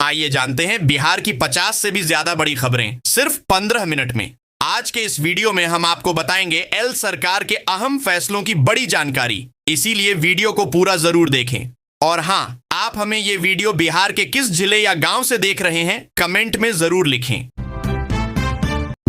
आइए जानते हैं बिहार की 50 से भी ज्यादा बड़ी खबरें सिर्फ 15 मिनट में। आज के इस वीडियो में हम आपको बताएंगे एल सरकार के अहम फैसलों की बड़ी जानकारी, इसीलिए वीडियो को पूरा जरूर देखें। और हाँ, आप हमें ये वीडियो बिहार के किस जिले या गांव से देख रहे हैं, कमेंट में जरूर लिखें।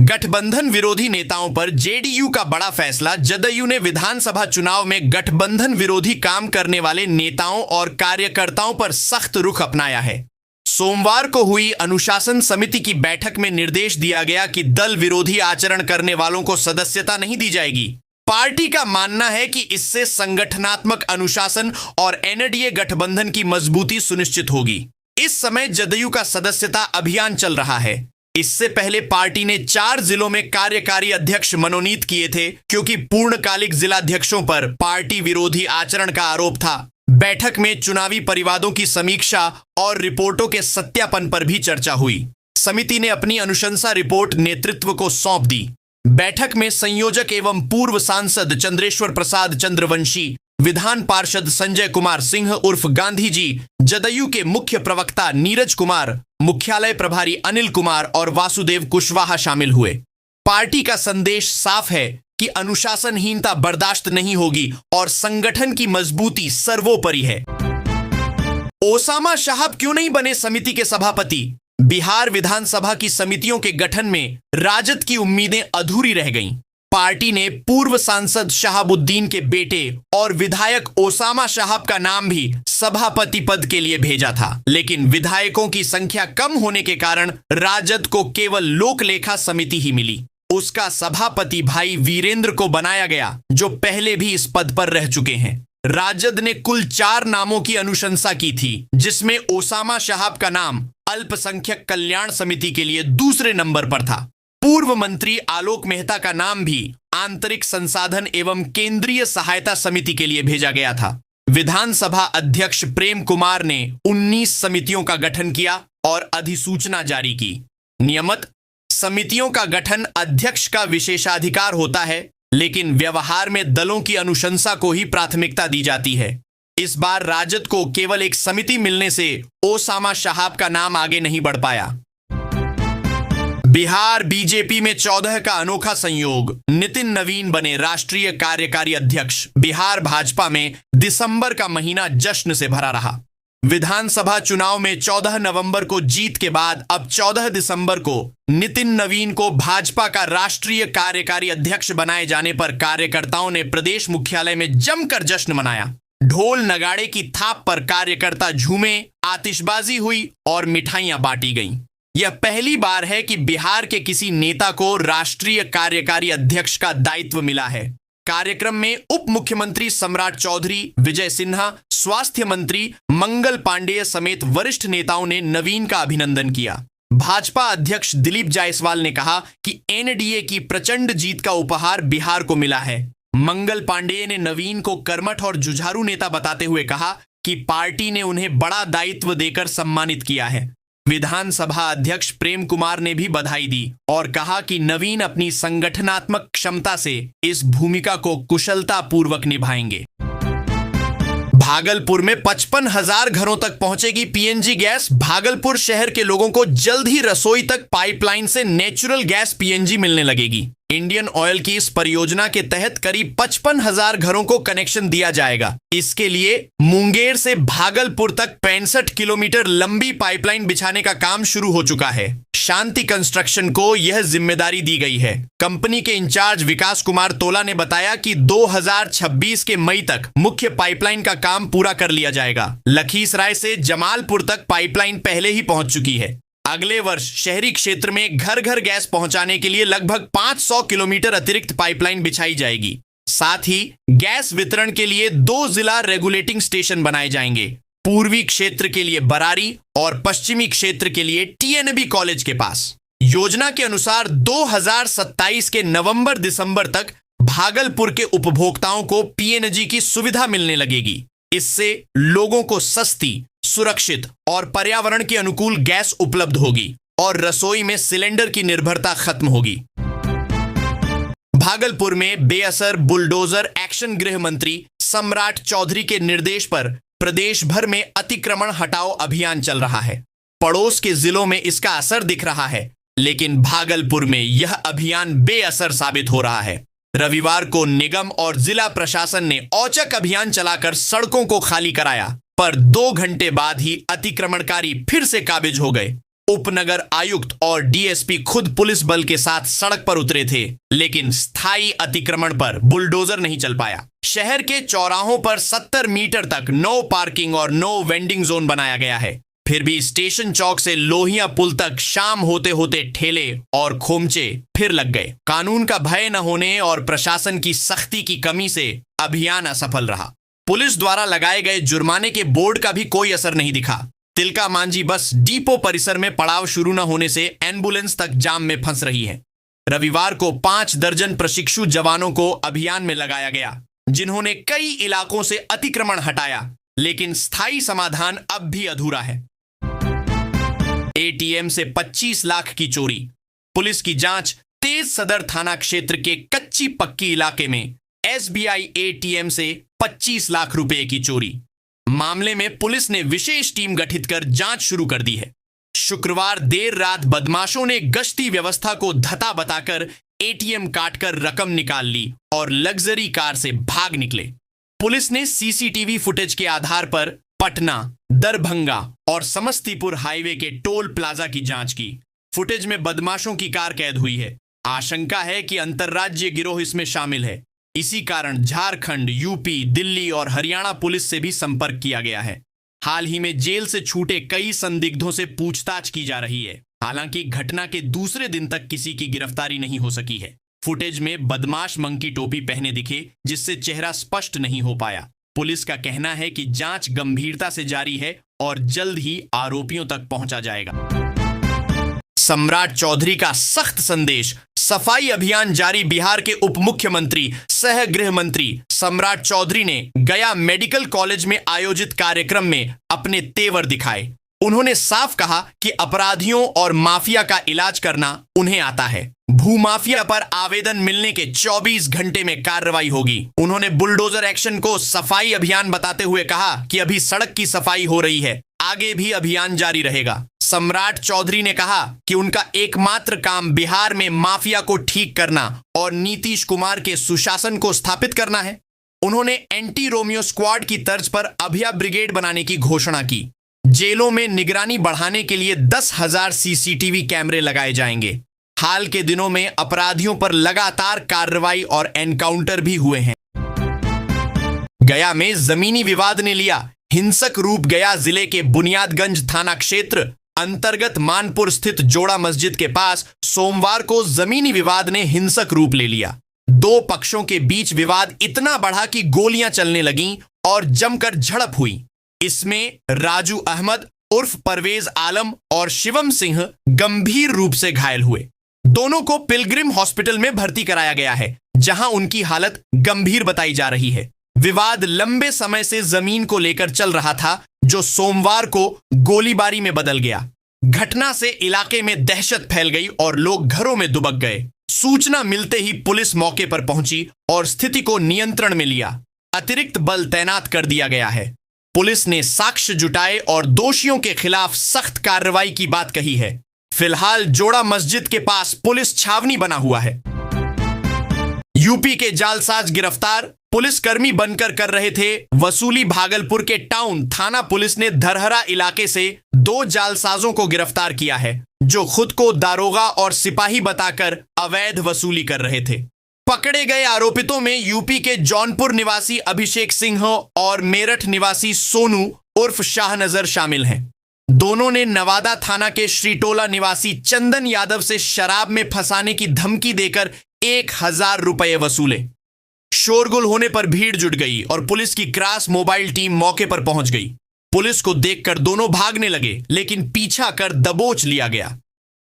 गठबंधन विरोधी नेताओं पर जेडीयू का बड़ा फैसला। जदयू ने विधानसभा चुनाव में गठबंधन विरोधी काम करने वाले नेताओं और कार्यकर्ताओं पर सख्त रुख अपनाया है। सोमवार को हुई अनुशासन समिति की बैठक में निर्देश दिया गया कि दल विरोधी आचरण करने वालों को सदस्यता नहीं दी जाएगी। पार्टी का मानना है कि इससे संगठनात्मक अनुशासन और एनडीए गठबंधन की मजबूती सुनिश्चित होगी। इस समय जदयू का सदस्यता अभियान चल रहा है। इससे पहले पार्टी ने 4 जिलों में कार्यकारी अध्यक्ष मनोनीत किए थे, क्योंकि पूर्णकालिक जिलाध्यक्षों पर पार्टी विरोधी आचरण का आरोप था। बैठक में चुनावी परिवादों की समीक्षा और रिपोर्टों के सत्यापन पर भी चर्चा हुई। समिति ने अपनी अनुशंसा रिपोर्ट नेतृत्व को सौंप दी। बैठक में संयोजक एवं पूर्व सांसद चंद्रेश्वर प्रसाद चंद्रवंशी, विधान पार्षद संजय कुमार सिंह उर्फ गांधी जी, जदयू के मुख्य प्रवक्ता नीरज कुमार, मुख्यालय प्रभारी अनिल कुमार और वासुदेव कुशवाहा शामिल हुए। पार्टी का संदेश साफ है कि अनुशासनहीनता बर्दाश्त नहीं होगी और संगठन की मजबूती सर्वोपरि है। ओसामा साहब क्यों नहीं बने समिति के सभापति? बिहार विधानसभा की समितियों के गठन में राजद की उम्मीदें अधूरी रह गईं। पार्टी ने पूर्व सांसद शहाबुद्दीन के बेटे और विधायक ओसामा साहब का नाम भी सभापति पद के लिए भेजा था, लेकिन विधायकों की संख्या कम होने के कारण राजद को केवल लोकलेखा समिति ही मिली। उसका सभापति भाई वीरेंद्र को बनाया गया, जो पहले भी इस पद पर रह चुके हैं। राजद ने कुल 4 नामों की अनुशंसा की थी, जिसमें ओसामा साहब का नाम अल्पसंख्यक कल्याण समिति के लिए दूसरे नंबर पर था। पूर्व मंत्री आलोक मेहता का नाम भी आंतरिक संसाधन एवं केंद्रीय सहायता समिति के लिए भेजा गया था। विधानसभा अध्यक्ष प्रेम कुमार ने 19 समितियों का गठन किया और अधिसूचना जारी की। नियमित समितियों का गठन अध्यक्ष का विशेषाधिकार होता है, लेकिन व्यवहार में दलों की अनुशंसा को ही प्राथमिकता दी जाती है। इस बार राजद को केवल एक समिति मिलने से ओसामा साहब का नाम आगे नहीं बढ़ पाया। बिहार बीजेपी में 14 का अनोखा संयोग। नितिन नवीन बने राष्ट्रीय कार्यकारी अध्यक्ष। बिहार भाजपा में दिसंबर का महीना जश्न से भरा रहा। विधानसभा चुनाव में 14 नवंबर को जीत के बाद अब 14 दिसंबर को नितिन नवीन को भाजपा का राष्ट्रीय कार्यकारी अध्यक्ष बनाए जाने पर कार्यकर्ताओं ने प्रदेश मुख्यालय में जमकर जश्न मनाया। ढोल नगाड़े की थाप पर कार्यकर्ता झूमे, आतिशबाजी हुई और मिठाइयां बांटी गईं। यह पहली बार है कि बिहार के किसी नेता को राष्ट्रीय कार्यकारी अध्यक्ष का दायित्व मिला है। कार्यक्रम में उप मुख्यमंत्री सम्राट चौधरी, विजय सिन्हा, स्वास्थ्य मंत्री मंगल पांडेय समेत वरिष्ठ नेताओं ने नवीन का अभिनंदन किया। भाजपा अध्यक्ष दिलीप जायसवाल ने कहा कि एनडीए की प्रचंड जीत का उपहार बिहार को मिला है। मंगल पांडेय ने नवीन को कर्मठ और जुझारू नेता बताते हुए कहा कि पार्टी ने उन्हें बड़ा दायित्व देकर सम्मानित किया है। विधानसभा अध्यक्ष प्रेम कुमार ने भी बधाई दी और कहा कि नवीन अपनी संगठनात्मक क्षमता से इस भूमिका को कुशलता पूर्वक निभाएंगे। भागलपुर में 55,000 घरों तक पहुंचेगी पीएनजी गैस। भागलपुर शहर के लोगों को जल्द ही रसोई तक पाइपलाइन से नेचुरल गैस पीएनजी मिलने लगेगी। इंडियन ऑयल की इस परियोजना के तहत करीब 55,000 घरों को कनेक्शन दिया जाएगा। इसके लिए मुंगेर से भागलपुर तक 65 किलोमीटर लंबी पाइपलाइन बिछाने का काम शुरू हो चुका है। शांति कंस्ट्रक्शन को यह जिम्मेदारी दी गई है। कंपनी के इंचार्ज विकास कुमार तोला ने बताया कि 2026 के मई तक मुख्य पाइपलाइन का काम पूरा कर लिया जाएगा। लखीसराय से जमालपुर तक पाइपलाइन पहले ही पहुंच चुकी है। अगले वर्ष शहरी क्षेत्र में घर घर गैस पहुंचाने के लिए लगभग 500 किलोमीटर अतिरिक्त पाइपलाइन बिछाई जाएगी। साथ ही गैस वितरण के लिए 2 जिला रेगुलेटिंग स्टेशन बनाए जाएंगे। पूर्वी क्षेत्र के लिए बरारी और पश्चिमी क्षेत्र के लिए टीएनबी कॉलेज के पास। योजना के अनुसार 2027 के नवंबर दिसंबर तक भागलपुर के उपभोक्ताओं को पीएनजी की सुविधा मिलने लगेगी। इससे लोगों को सस्ती, सुरक्षित और पर्यावरण के अनुकूल गैस उपलब्ध होगी और रसोई में सिलेंडर की निर्भरता खत्म होगी। भागलपुर में बेअसर बुलडोजर एक्शन गृह मंत्री सम्राट चौधरी के निर्देश पर प्रदेश भर में अतिक्रमण हटाओ अभियान चल रहा है। पड़ोस के जिलों में इसका असर दिख रहा है, लेकिन भागलपुर में यह अभियान बेअसर साबित हो रहा है। रविवार को निगम और जिला प्रशासन ने औचक अभियान चलाकर सड़कों को खाली कराया, पर 2 घंटे बाद ही अतिक्रमणकारी फिर से काबिज हो गए। उपनगर आयुक्त और डीएसपी खुद पुलिस बल के साथ सड़क पर उतरे थे, लेकिन स्थायी अतिक्रमण पर बुलडोजर नहीं चल पाया। शहर के चौराहों पर 70 मीटर तक नो पार्किंग और नो वेंडिंग जोन बनाया गया है। फिर भी स्टेशन चौक से लोहिया पुल तक शाम होते होते ठेले और खोमचे फिर लग गए। कानून का भय न होने और प्रशासन की सख्ती की कमी से अभियान असफल रहा। पुलिस द्वारा लगाए गए जुर्माने के बोर्ड का भी कोई असर नहीं दिखा। तिलका मांझी बस डिपो परिसर में पड़ाव शुरू न होने से एम्बुलेंस तक जाम में फंस रही है। रविवार को 5 दर्जन प्रशिक्षु जवानों को अभियान में लगाया गया, जिन्होंने कई इलाकों से अतिक्रमण हटाया, लेकिन स्थायी समाधान अब भी अधूरा है। एटीएम से 25 लाख की चोरी। पुलिस की जांच। तेज सदर थाना क्षेत्र के कच्ची पक्की इलाके में एसबीआई एटीएम से 25 लाख रुपए की चोरी। मामले में पुलिस ने विशेष टीम गठित कर जांच शुरू कर दी है। शुक्रवार देर रात बदमाशों ने गश्ती व्यवस्था को धता बताकर एटीएम काटकर रकम निकाल ली और लग्जरी कार से भाग निकले। पुलिस ने सीसीटीवी फुटेज के आधार पर पटना, दरभंगा और समस्तीपुर हाईवे के टोल प्लाजा की जांच की। फुटेज में बदमाशों की कार कैद हुई है। आशंका है कि अंतर्राज्यीय गिरोह इसमें शामिल है। इसी कारण झारखंड, यूपी, दिल्ली और हरियाणा पुलिस से भी संपर्क किया गया है। हाल ही में जेल से छूटे कई संदिग्धों से पूछताछ की जा रही है। हालांकि घटना के दूसरे दिन तक किसी की गिरफ्तारी नहीं हो सकी है। फुटेज में बदमाश मंकी टोपी पहने दिखे, जिससे चेहरा स्पष्ट नहीं हो पाया। पुलिस का कहना है कि जांच गंभीरता से जारी है और जल्द ही आरोपियों तक पहुंचा जाएगा। सम्राट चौधरी का सख्त संदेश। सफाई अभियान जारी। बिहार के उप मुख्यमंत्री सह गृह मंत्री सम्राट चौधरी ने गया मेडिकल कॉलेज में आयोजित कार्यक्रम में अपने तेवर दिखाए। उन्होंने साफ कहा कि अपराधियों और माफिया का इलाज करना उन्हें आता है। भूमाफिया पर आवेदन मिलने के 24 घंटे में कार्रवाई होगी। उन्होंने बुलडोजर एक्शन को सफाई अभियान बताते हुए कहा कि अभी सड़क की सफाई हो रही है, आगे भी अभियान जारी रहेगा। सम्राट चौधरी ने कहा कि उनका एकमात्र काम बिहार में माफिया को ठीक करना और नीतीश कुमार के सुशासन को स्थापित करना है। उन्होंने एंटी रोमियो स्क्वाड की तर्ज पर अभया ब्रिगेड बनाने की घोषणा की। जेलों में निगरानी बढ़ाने के लिए 10,000 सीसीटीवी कैमरे लगाए जाएंगे। हाल के दिनों में अपराधियों पर लगातार कार्रवाई और एनकाउंटर भी हुए हैं। गया में जमीनी विवाद ने लिया हिंसक रूप। गया जिले के बुनियादगंज थाना क्षेत्र अंतर्गत मानपुर स्थित जोड़ा मस्जिद के पास सोमवार को जमीनी विवाद ने हिंसक रूप ले लिया। 2 पक्षों के बीच विवाद इतना बढ़ा कि गोलियां चलने लगीं और जमकर झड़प हुई। इसमें राजू अहमद उर्फ परवेज आलम और शिवम सिंह गंभीर रूप से घायल हुए। दोनों को पिलग्रिम हॉस्पिटल में भर्ती कराया गया है, जहां उनकी हालत गंभीर बताई जा रही है। विवाद लंबे समय से जमीन को लेकर चल रहा था, जो सोमवार को गोलीबारी में बदल गया। घटना से इलाके में दहशत फैल गई और लोग घरों में दुबक गए। सूचना मिलते ही पुलिस मौके पर पहुंची और स्थिति को नियंत्रण में लिया। अतिरिक्त बल तैनात कर दिया गया है। पुलिस ने साक्ष्य जुटाए और दोषियों के खिलाफ सख्त कार्रवाई की बात कही है। फिलहाल जोड़ा मस्जिद के पास पुलिस छावनी बना हुआ है। यूपी के जालसाज गिरफ्तार। पुलिसकर्मी बनकर कर रहे थे वसूली। भागलपुर के टाउन थाना पुलिस ने धरहरा इलाके से 2 जालसाजों को गिरफ्तार किया है, जो खुद को दारोगा और सिपाही बताकर अवैध वसूली कर रहे थे। पकड़े गए आरोपितों में यूपी के जौनपुर निवासी अभिषेक सिंह और मेरठ निवासी सोनू उर्फ शाहनजर शामिल हैं। दोनों ने नवादा थाना के श्रीटोला निवासी चंदन यादव से शराब में फंसाने की धमकी देकर 1,000 रुपए वसूले। शोरगुल होने पर भीड़ जुट गई और पुलिस की क्रास मोबाइल टीम मौके पर पहुंच गई। पुलिस को देखकर दोनों भागने लगे, लेकिन पीछा कर दबोच लिया गया।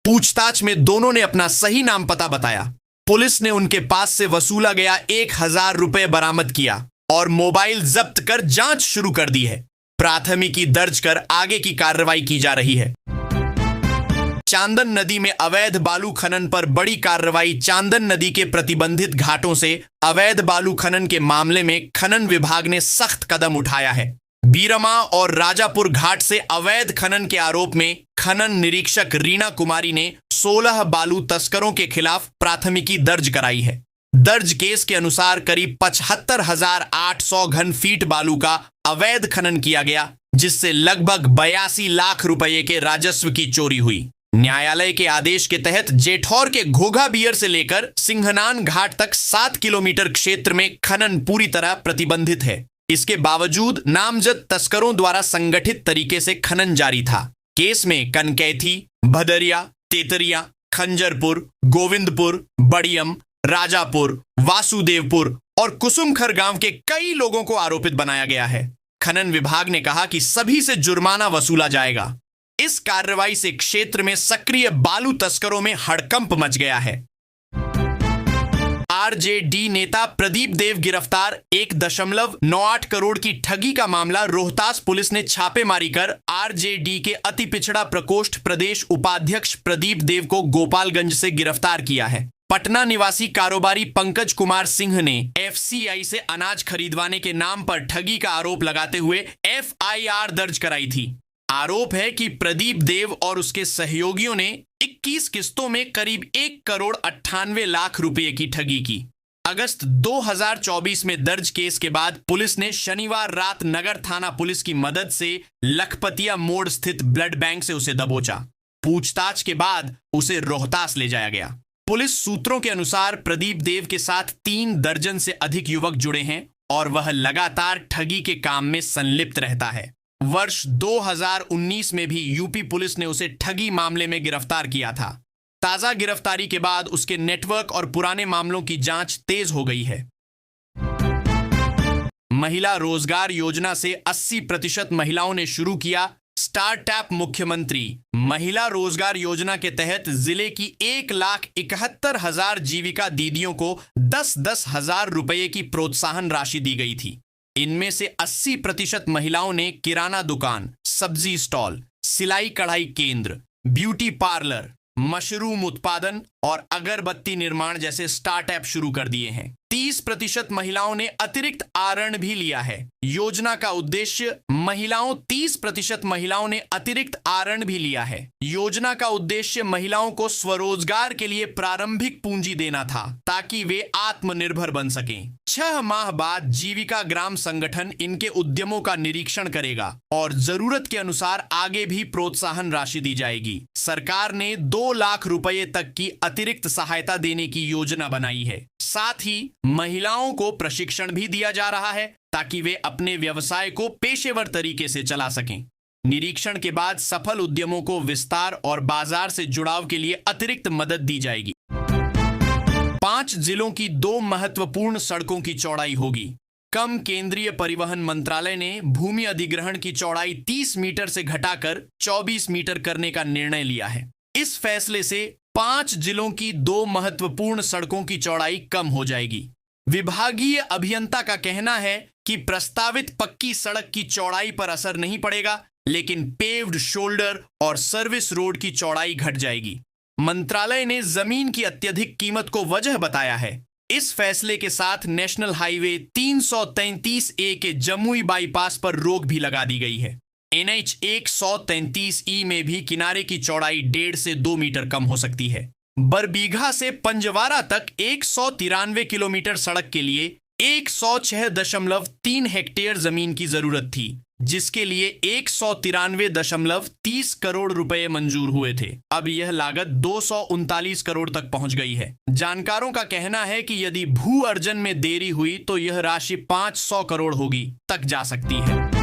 पूछताछ में दोनों ने अपना सही नाम पता बताया। पुलिस ने उनके पास से वसूला गया 1,000 रुपए बरामद किया और मोबाइल जब्त कर जांच शुरू कर दी है। प्राथमिकी दर्ज कर आगे की कार्रवाई की जा रही है। चांदन नदी में अवैध बालू खनन पर बड़ी कार्रवाई। चांदन नदी के प्रतिबंधित घाटों से अवैध बालू खनन के मामले में खनन विभाग ने सख्त कदम उठाया है। बीरमा और राजापुर घाट से अवैध खनन के आरोप में खनन निरीक्षक रीना कुमारी ने 16 बालू तस्करों के खिलाफ प्राथमिकी दर्ज कराई है। दर्ज केस के अनुसार करीब 75,800 घन फीट बालू का अवैध खनन किया गया, जिससे लगभग 82 लाख रुपए के राजस्व की चोरी हुई। न्यायालय के आदेश के तहत जेठौर के घोघा बियर से लेकर सिंघनान घाट तक 7 किलोमीटर क्षेत्र में खनन पूरी तरह प्रतिबंधित है। इसके बावजूद नामजद तस्करों द्वारा संगठित तरीके से खनन जारी था। केस में कनकैथी, भदरिया, तेतरिया, खंजरपुर, गोविंदपुर, बड़ियम, राजापुर, वासुदेवपुर और कुसुमखर गांव के कई लोगों को आरोपित बनाया गया है। खनन विभाग ने कहा कि सभी से जुर्माना वसूला जाएगा। इस कार्रवाई से क्षेत्र में सक्रिय बालू तस्करों में हड़कंप मच गया है। आरजेडी नेता प्रदीप देव गिरफ्तार। 1.98 करोड़ की ठगी का मामला रोहतास पुलिस ने छापेमारी कर आरजेडी के अति पिछड़ा प्रकोष्ठ प्रदेश उपाध्यक्ष प्रदीप देव को गोपालगंज से गिरफ्तार किया है। पटना निवासी कारोबारी पंकज कुमार सिंह ने एफसीआई से अनाज खरीदवाने के नाम पर ठगी का आरोप लगाते हुए एफआईआर दर्ज कराई थी। आरोप है कि प्रदीप देव और उसके सहयोगियों ने 21 किस्तों में करीब 1,98,00,000 रुपए की ठगी की। अगस्त 2024 में दर्ज केस के बाद पुलिस ने शनिवार रात नगर थाना पुलिस की मदद से लखपतिया मोड़ स्थित ब्लड बैंक से उसे दबोचा। पूछताछ के बाद उसे रोहतास ले जाया गया। पुलिस सूत्रों के अनुसार प्रदीप देव के साथ 3 दर्जन से अधिक युवक जुड़े हैं और वह लगातार ठगी के काम में संलिप्त रहता है। वर्ष 2019 में भी यूपी पुलिस ने उसे ठगी मामले में गिरफ्तार किया था। ताजा गिरफ्तारी के बाद उसके नेटवर्क और पुराने मामलों की जांच तेज हो गई है। महिला रोजगार योजना से 80% महिलाओं ने शुरू किया स्टार्टअप। मुख्यमंत्री महिला रोजगार योजना के तहत जिले की 1,71,000 जीविका दीदियों को 10-10 हजार रुपए की प्रोत्साहन राशि दी गई थी। इनमें से 80% महिलाओं ने किराना दुकान, सब्जी स्टॉल, सिलाई कढ़ाई केंद्र, ब्यूटी पार्लर, मशरूम उत्पादन और अगरबत्ती निर्माण जैसे स्टार्टअप शुरू कर दिए हैं। 30% महिलाओं ने अतिरिक्त आरण भी लिया है। योजना का उद्देश्य महिलाओं 30% महिलाओं ने अतिरिक्त आरण भी लिया है। योजना का उद्देश्य महिलाओं को स्वरोजगार के लिए प्रारंभिक पूंजी देना था ताकि वे आत्मनिर्भर बन सकें। 6 माह बाद जीविका ग्राम संगठन इनके उद्यमों का निरीक्षण करेगा और जरूरत के अनुसार आगे भी प्रोत्साहन राशि दी जाएगी। सरकार ने 2 लाख रुपए तक की अतिरिक्त सहायता देने की योजना बनाई है। साथ ही महिलाओं को प्रशिक्षण भी दिया जा रहा है ताकि वे अपने व्यवसाय को पेशेवर तरीके से चला सकें। निरीक्षण के बाद सफल उद्यमों को विस्तार और बाजार से जुड़ाव के लिए अतिरिक्त मदद दी जाएगी। 5 जिलों की 2 महत्वपूर्ण सड़कों की चौड़ाई होगी। कम केंद्रीय परिवहन मंत्रालय ने भूमि अधिग्रहण की चौड़ाई 30 मीटर से घटाकर 24 मीटर करने का निर्णय लिया है। इस फैसले से 5 जिलों की 2 महत्वपूर्ण सड़कों की चौड़ाई कम हो जाएगी। विभागीय अभियंता का कहना है कि प्रस्तावित पक्की सड़क की चौड़ाई पर असर नहीं पड़ेगा, लेकिन पेव्ड शोल्डर और सर्विस रोड की चौड़ाई घट जाएगी। मंत्रालय ने जमीन की अत्यधिक कीमत को वजह बताया है। इस फैसले के साथ नेशनल हाईवे 333A के जमुई बाईपास पर रोक भी लगा दी गई है। NH 133E में भी किनारे की चौड़ाई 1.5 से 2 मीटर कम हो सकती है। बरबीघा से पंजवारा तक 193 किलोमीटर सड़क के लिए 106.3 हेक्टेयर जमीन की जरूरत थी, जिसके लिए 193.30 करोड़ रुपए मंजूर हुए थे। अब यह लागत 239 करोड़ तक पहुंच गई है। जानकारों का कहना है कि यदि भू अर्जन में देरी हुई तो यह राशि 500 करोड़ होगी तक जा सकती है।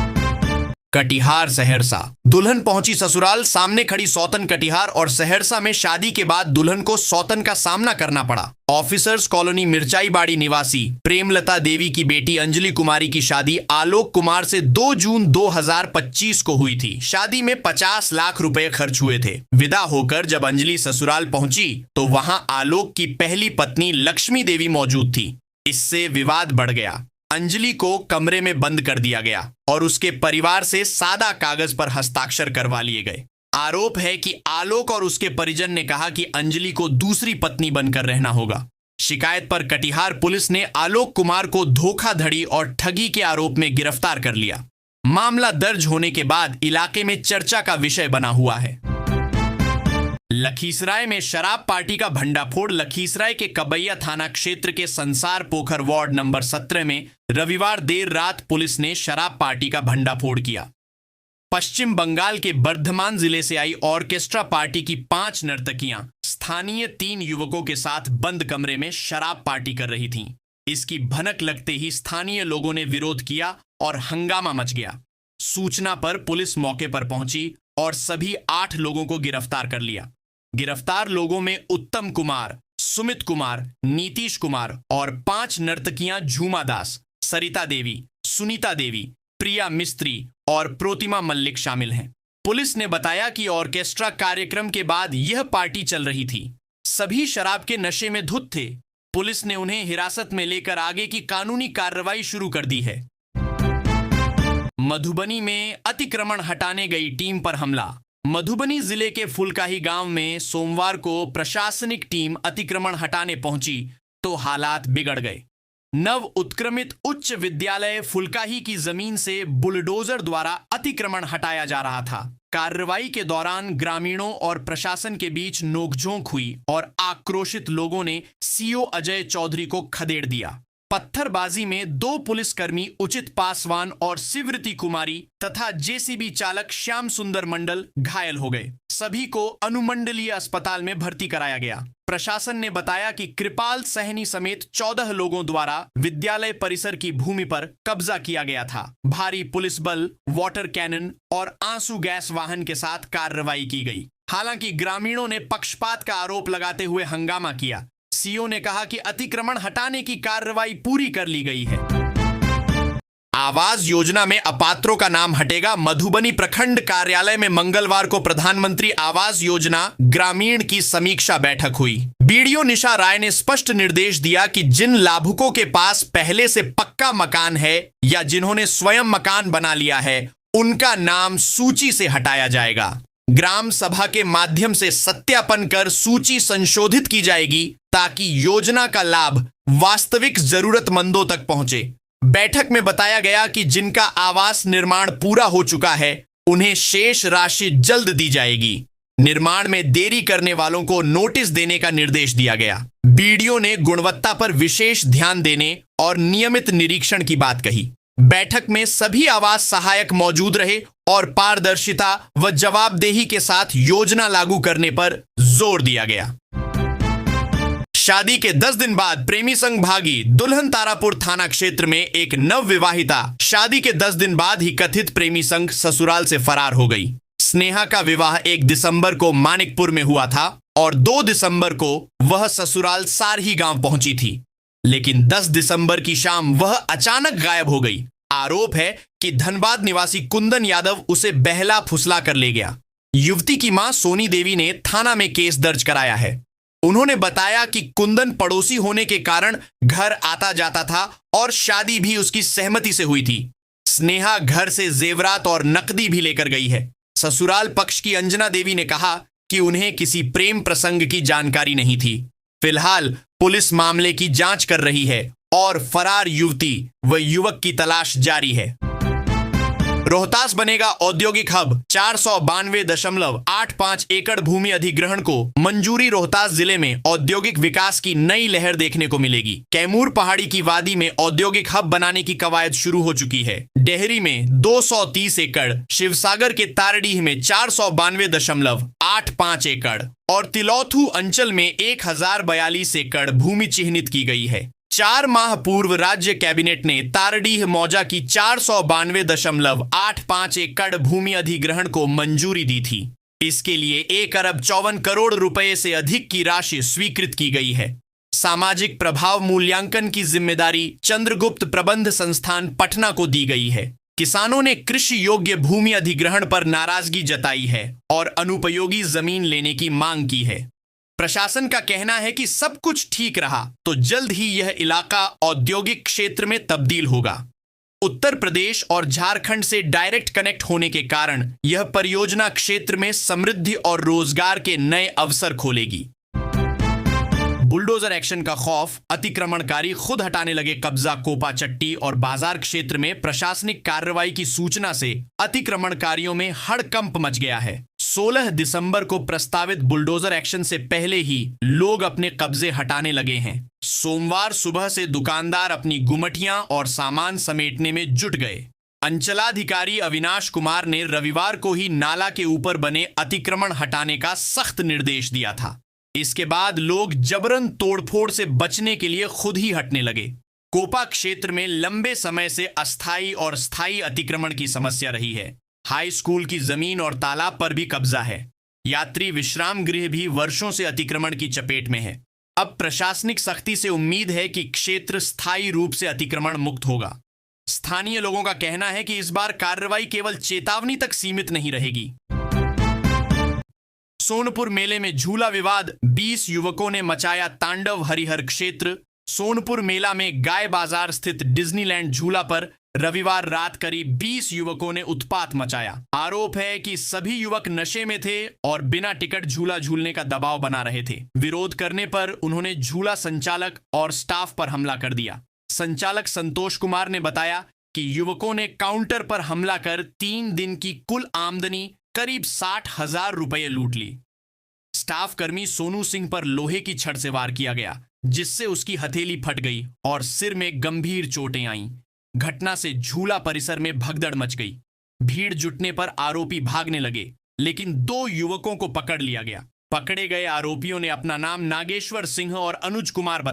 कटिहार सहरसा दुल्हन पहुंची ससुराल, सामने खड़ी सौतन कटिहार और सहरसा में शादी के बाद दुल्हन को सौतन का सामना करना पड़ा। ऑफिसर्स कॉलोनी मिर्चाई बाड़ी निवासी प्रेमलता देवी की बेटी अंजलि कुमारी की शादी आलोक कुमार से 2 जून 2025 को हुई थी। शादी में 50 लाख रुपए खर्च हुए थे। विदा होकर जब अंजलि ससुराल पहुंची तो वहां आलोक की पहली पत्नी लक्ष्मी देवी मौजूद थी। इससे विवाद बढ़ गया। अंजलि को कमरे में बंद कर दिया गया और उसके परिवार से सादा कागज पर हस्ताक्षर करवा लिए गए। आरोप है कि आलोक और उसके परिजन ने कहा कि अंजलि को दूसरी पत्नी बनकर रहना होगा। शिकायत पर कटिहार पुलिस ने आलोक कुमार को धोखाधड़ी और ठगी के आरोप में गिरफ्तार कर लिया। मामला दर्ज होने के बाद इलाके में चर्चा का विषय बना हुआ है। लखीसराय में शराब पार्टी का भंडाफोड़। लखीसराय के कबैया थाना क्षेत्र के संसार पोखर वार्ड नंबर 17 में रविवार देर रात पुलिस ने शराब पार्टी का भंडाफोड़ किया। पश्चिम बंगाल के बर्धमान जिले से आई ऑर्केस्ट्रा पार्टी की 5 नर्तकियां स्थानीय 3 युवकों के साथ बंद कमरे में शराब पार्टी कर रही थीं। इसकी भनक लगते ही स्थानीय लोगों ने विरोध किया और हंगामा मच गया। सूचना पर पुलिस मौके पर पहुंची और सभी 8 लोगों को गिरफ्तार कर लिया। गिरफ्तार लोगों में उत्तम कुमार, सुमित कुमार, नीतीश कुमार और 5 नर्तकियां झूमा दास, सरिता देवी, सुनीता देवी, प्रिया मिस्त्री और प्रोतिमा मल्लिक शामिल हैं। पुलिस ने बताया कि ऑर्केस्ट्रा कार्यक्रम के बाद यह पार्टी चल रही थी। सभी शराब के नशे में धुत थे। पुलिस ने उन्हें हिरासत में लेकर आगे की कानूनी कार्रवाई शुरू कर दी है। मधुबनी में अतिक्रमण हटाने गई टीम पर हमला। मधुबनी जिले के फुलकाही गांव में सोमवार को प्रशासनिक टीम अतिक्रमण हटाने पहुंची तो हालात बिगड़ गए। नव उत्क्रमित उच्च विद्यालय फुलकाही की जमीन से बुलडोजर द्वारा अतिक्रमण हटाया जा रहा था। कार्रवाई के दौरान ग्रामीणों और प्रशासन के बीच नोकझोंक हुई और आक्रोशित लोगों ने सीओ अजय चौधरी को खदेड़ दिया। पत्थरबाजी में 2 पुलिसकर्मी उचित पासवान और शिवृति कुमारी तथा जेसीबी चालक श्याम सुंदर मंडल घायल हो गए। सभी को अनुमंडलीय अस्पताल में भर्ती कराया गया। प्रशासन ने बताया कि कृपाल सहनी समेत 14 लोगों द्वारा विद्यालय परिसर की भूमि पर कब्जा किया गया था। भारी पुलिस बल, वाटर कैनन और आंसू गैस वाहन के साथ कार्रवाई की गई। हालांकि ग्रामीणों ने पक्षपात का आरोप लगाते हुए हंगामा किया। सीओ ने कहा कि अतिक्रमण हटाने की कार्रवाई पूरी कर ली गई है। आवास योजना में अपात्रों का नाम हटेगा। मधुबनी प्रखंड कार्यालय में मंगलवार को प्रधानमंत्री आवास योजना ग्रामीण की समीक्षा बैठक हुई। बीडीओ निशा राय ने स्पष्ट निर्देश दिया कि जिन लाभुकों के पास पहले से पक्का मकान है या जिन्होंने स्वयं मकान बना लिया है, उनका नाम सूची से हटाया जाएगा। ग्राम सभा के माध्यम से सत्यापन कर सूची संशोधित की जाएगी ताकि योजना का लाभ वास्तविक जरूरतमंदों तक पहुंचे। बैठक में बताया गया कि जिनका आवास निर्माण पूरा हो चुका है, उन्हें शेष राशि जल्द दी जाएगी। निर्माण में देरी करने वालों को नोटिस देने का निर्देश दिया गया। बीडीओ ने गुणवत्ता पर विशेष ध्यान देने और नियमित निरीक्षण की बात कही। बैठक में सभी आवास सहायक मौजूद रहे और पारदर्शिता व जवाबदेही के साथ योजना लागू करने पर जोर दिया गया। शादी के 10 दिन बाद प्रेमी संग भागी। दुल्हन तारापुर थाना क्षेत्र में एक नवविवाहिता शादी के 10 दिन बाद ही कथित प्रेमी संग ससुराल से फरार हो गई। स्नेहा का विवाह 1 दिसंबर को मानिकपुर में हुआ था और 2 दिसंबर को वह ससुराल सारही गांव पहुंची थी, लेकिन 10 दिसंबर की शाम वह अचानक गायब हो गई। आरोप है कि धनबाद निवासी कुंदन यादव उसे बहला फुसला कर ले गया। युवती की मां सोनी देवी ने थाना में केस दर्ज कराया है। उन्होंने बताया कि कुंदन पड़ोसी होने के कारण घर आता जाता था और शादी भी उसकी सहमति से हुई थी। स्नेहा घर से जेवरात और नकदी भी लेकर गई है। ससुराल पक्ष की अंजना देवी ने कहा कि उन्हें किसी प्रेम प्रसंग की जानकारी नहीं थी। फिलहाल पुलिस मामले की जांच कर रही है और फरार युवती व युवक की तलाश जारी है। रोहतास बनेगा औद्योगिक हब। 492.85 एकड़ भूमि अधिग्रहण को मंजूरी। रोहतास जिले में औद्योगिक विकास की नई लहर देखने को मिलेगी। कैमूर पहाड़ी की वादी में औद्योगिक हब बनाने की कवायद शुरू हो चुकी है। डेहरी में 230 एकड़, शिवसागर के तारडीह में 492.85 एकड़ और तिलौथू अंचल में 1042 एकड़ भूमि चिन्हित की गई है। 4 माह पूर्व राज्य कैबिनेट ने तारडीह मौजा की 492.85 एकड़ भूमि अधिग्रहण को मंजूरी दी थी। इसके लिए 1 अरब 54 करोड़ रुपए से अधिक की राशि स्वीकृत की गई है। सामाजिक प्रभाव मूल्यांकन की जिम्मेदारी चंद्रगुप्त प्रबंध संस्थान पटना को दी गई है। किसानों ने कृषि योग्य भूमि अधिग्रहण पर नाराजगी जताई है और अनुपयोगी जमीन लेने की मांग की है। प्रशासन का कहना है कि सब कुछ ठीक रहा तो जल्द ही यह इलाका औद्योगिक क्षेत्र में तब्दील होगा। उत्तर प्रदेश और झारखंड से डायरेक्ट कनेक्ट होने के कारण यह परियोजना क्षेत्र में समृद्धि और रोजगार के नए अवसर खोलेगी। बुलडोजर एक्शन का खौफ, अतिक्रमणकारी खुद हटाने लगे कब्जा कोपा चट्टी और बाजार क्षेत्र में प्रशासनिक कार्रवाई की सूचना से अतिक्रमणकारियों में हड़कंप मच गया है। 16 दिसंबर को प्रस्तावित बुलडोजर एक्शन से पहले ही लोग अपने कब्जे हटाने लगे हैं। सोमवार सुबह से दुकानदार अपनी गुमटियां और सामान समेटने में जुट गए। अंचलाधिकारी अविनाश कुमार ने रविवार को ही नाला के ऊपर बने अतिक्रमण हटाने का सख्त निर्देश दिया था। इसके बाद लोग जबरन तोड़फोड़ से बचने के लिए खुद ही हटने लगे। कोपा क्षेत्र में लंबे समय से अस्थायी और स्थायी अतिक्रमण की समस्या रही है। हाई स्कूल की जमीन और तालाब पर भी कब्जा है। यात्री विश्राम गृह भी वर्षों से अतिक्रमण की चपेट में है। अब प्रशासनिक सख्ती से उम्मीद है कि क्षेत्र स्थायी रूप से अतिक्रमण मुक्त होगा। स्थानीय लोगों का कहना है कि इस बार कार्रवाई केवल चेतावनी तक सीमित नहीं रहेगी। सोनपुर मेले में झूला विवाद, 20 युवकों ने मचाया तांडव। हरिहर क्षेत्र सोनपुर मेला में गाय बाजार स्थित डिज्नीलैंड झूला पर रविवार रात करीब 20 युवकों ने उत्पात मचाया। आरोप है कि सभी युवक नशे में थे और बिना टिकट झूला झूलने का दबाव बना रहे थे। विरोध करने पर उन्होंने झूला संचालक और स्टाफ पर हमला कर दिया। संचालक संतोष कुमार ने बताया कि युवकों ने काउंटर पर हमला कर 3 दिन की कुल आमदनी करीब 60,000 रुपये लूट ली। स्टाफ कर्मी सोनू सिंह पर लोहे की छड़ से वार किया गया, जिससे उसकी हथेली फट गई और सिर में गंभीर चोटें आईं। घटना से झूला परिसर में भगदड़ मच गई। भीड़ जुटने पर आरोपी भागने लगे, लेकिन 2 युवकों को पकड़ लिया गया। पकड़े गए आरोपियों ने अपना नाम नागेश्वर सिंह और अनुज कुमार